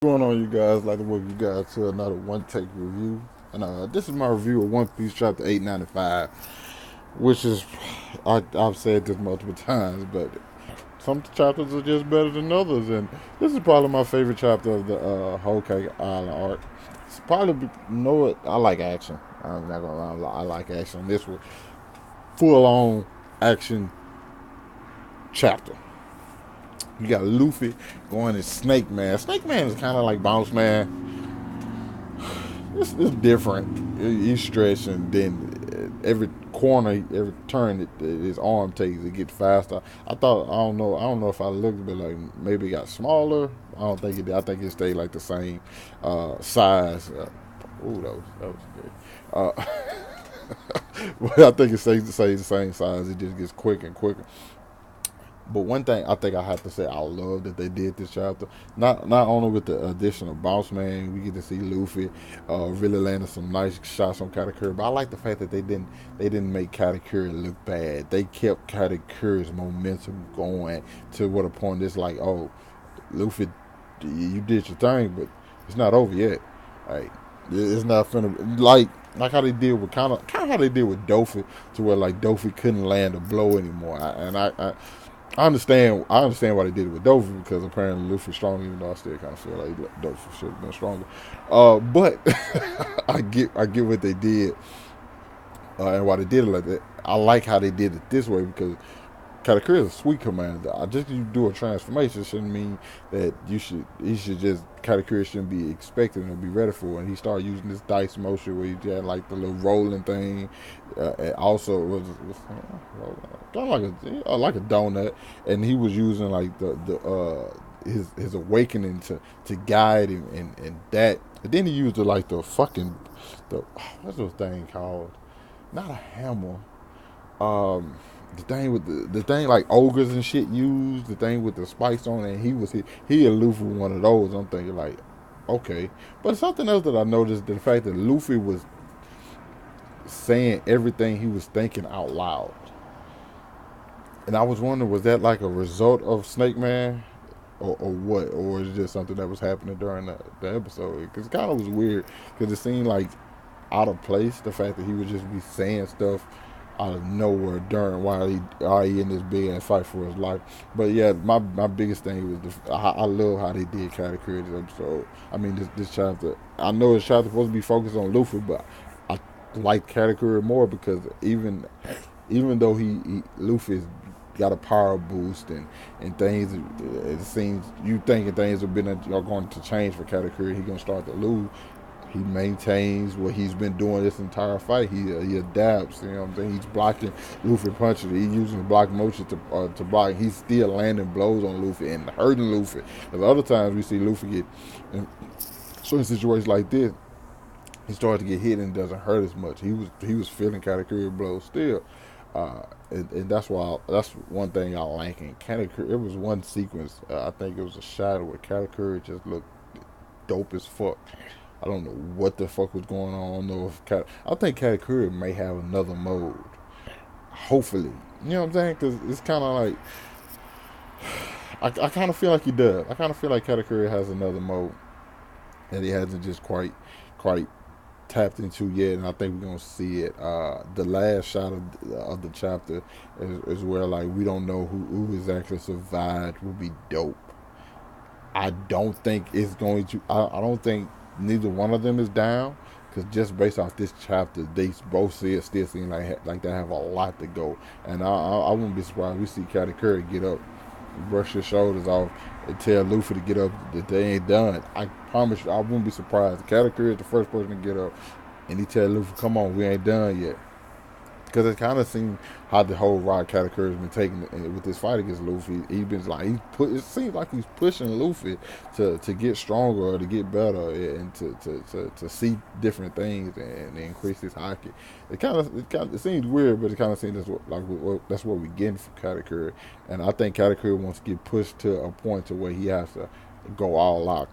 What's going on, you guys? Like to welcome you guys to another OneTake review. And this is my review of One Piece chapter 895, which is, I've said this multiple times, but some chapters are just better than others. And this is probably my favorite chapter of the Whole Cake Island arc. It's probably, you know what? I like action. I'm not gonna lie, I like action. This was full on action chapter. You got Luffy going as Snake Man. Snake Man is kind of like Bounce Man. It's different. He's stretching. Then every corner, every turn that his arm takes, it gets faster. I don't know if I looked, but like maybe it got smaller. I don't think it did. I think it stayed like the same size. Ooh, that was good. But I think it stays the same size. It just gets quicker and quicker. But one thing I think I have to say I love that they did this chapter. Not only with the addition of Boss Man, we get to see Luffy really landing some nice shots on Katakuri. But I like the fact that they didn't make Katakuri look bad. They kept Katakuri's momentum going to what a point it's like, oh, Luffy, you did your thing, but it's not over yet. Like it's not finna like how they did with kind of how they did with Dofi, to where like Dofi couldn't land a blow anymore. I understand. I understand why they did it with Dover, because apparently Luffy's strong. Even though I still kind of feel like Dover should have been stronger. But I get what they did, and why they did it like that. I like how they did it this way, because Katakuri is a sweet commander. Just because you do a transformation shouldn't mean that he should just, Katakuri shouldn't be expecting and be ready for it. And he started using this dice motion where he had like the little rolling thing. And also was kind of like a donut. And he was using like his awakening to guide him and that. And then he used the what's those thing called? Not a hammer. The thing with the thing like ogres and shit used, the thing with the spikes on it, and he and Luffy were one of those. I'm thinking like, okay. But something else that I noticed, the fact that Luffy was saying everything he was thinking out loud. And I was wondering, was that like a result of Snake Man? Or what? Or is it just something that was happening during the episode? Because it kind of was weird, because it seemed like out of place, the fact that he would just be saying stuff out of nowhere during while he in this big ass fight for his life. But yeah, my biggest thing was I love how they did Katakuri this episode. I mean this chapter. I know this chapter supposed to be focused on Luffy, but I like Katakuri more, because even though he Luffy's got a power boost and things, it seems you thinking things are going to change for Katakuri. He's gonna start to lose. He maintains what he's been doing this entire fight. He adapts. You know what I'm saying? He's blocking Luffy punches. He's using the block motion to block. He's still landing blows on Luffy and hurting Luffy. Because other times we see Luffy get in certain situations like this, he starts to get hit and doesn't hurt as much. He was feeling Katakuri blows still. And that's one thing I like in Katakuri. It was one sequence. I think it was a shot where Katakuri just looked dope as fuck. I don't know what the fuck was going on. I don't know if I think Katakuri may have another mode. Hopefully, you know what I'm saying? Because it's kind of like I kind of feel like he does. I kind of feel like Katakuri has another mode that he hasn't just quite tapped into yet, and I think we're gonna see it. The last shot of the chapter is where like we don't know who exactly survived. Will be dope. I don't think it's going to. I don't think neither one of them is down, because just based off this chapter, they both still seem like they have a lot to go. And I wouldn't be surprised we see Katakuri get up, brush his shoulders off, and tell Luffy to get up that they ain't done. I promise you, I wouldn't be surprised. Katakuri is the first person to get up, and he tell Luffy, "Come on, we ain't done yet." Because it kind of seemed how the whole ride Katakuri has been taking with this fight against Luffy. He's been like it seems like he's pushing Luffy to get stronger or to get better and to see different things and increase his hockey. It seems weird, but it kind of seems that's what we're getting from Katakuri. And I think Katakuri wants to get pushed to a point to where he has to go all out.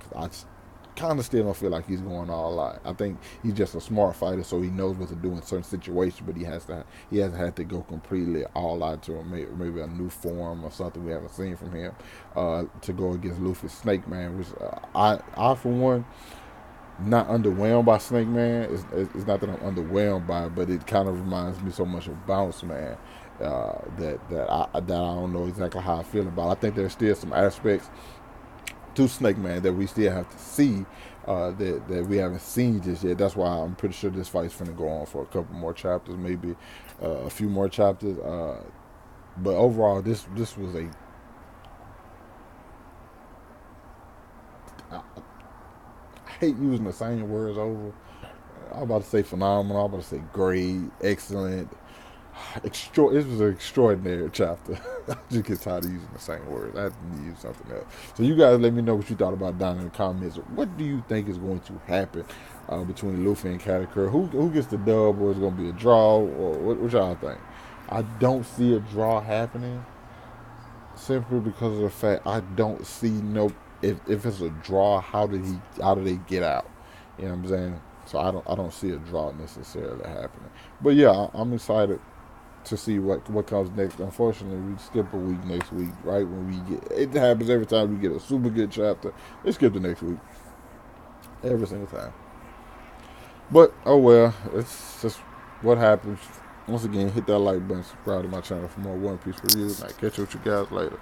kind of still don't feel like he's going all out. I think he's just a smart fighter, so he knows what to do in certain situations. But he hasn't had to go completely all out to him. Maybe a new form or something we haven't seen from him to go against Luffy's Snake Man. Which I for one, not underwhelmed by Snake Man. It's not that I'm underwhelmed by it, but it kind of reminds me so much of Bounce Man that I don't know exactly how I feel about it. I think there's still some aspects to Snake Man that we still have to see that we haven't seen just yet. That's why I'm pretty sure this fight's finna go on for a couple more chapters, maybe a few more chapters. But overall, this was a I hate using the same words over. I'm about to say phenomenal. I'm about to say great, excellent. This was an extraordinary chapter. I just get tired of using the same words. I have to use something else. So you guys let me know what you thought about down in the comments. What do you think is going to happen between Luffy and Katakuri? Who gets the dub, or is it going to be a draw, or what y'all think? I don't see a draw happening simply because of the fact I don't see no. If it's a draw, how do they get out? You know what I'm saying? So I don't see a draw necessarily happening. But yeah, I'm excited to see what comes next. Unfortunately, we skip a week next week, right? When we get it happens every time we get a super good chapter. They skip the next week every single time. But oh well, it's just what happens. Once again, hit that like button, subscribe to my channel for more One Piece reviews, and I'll catch you with you guys later.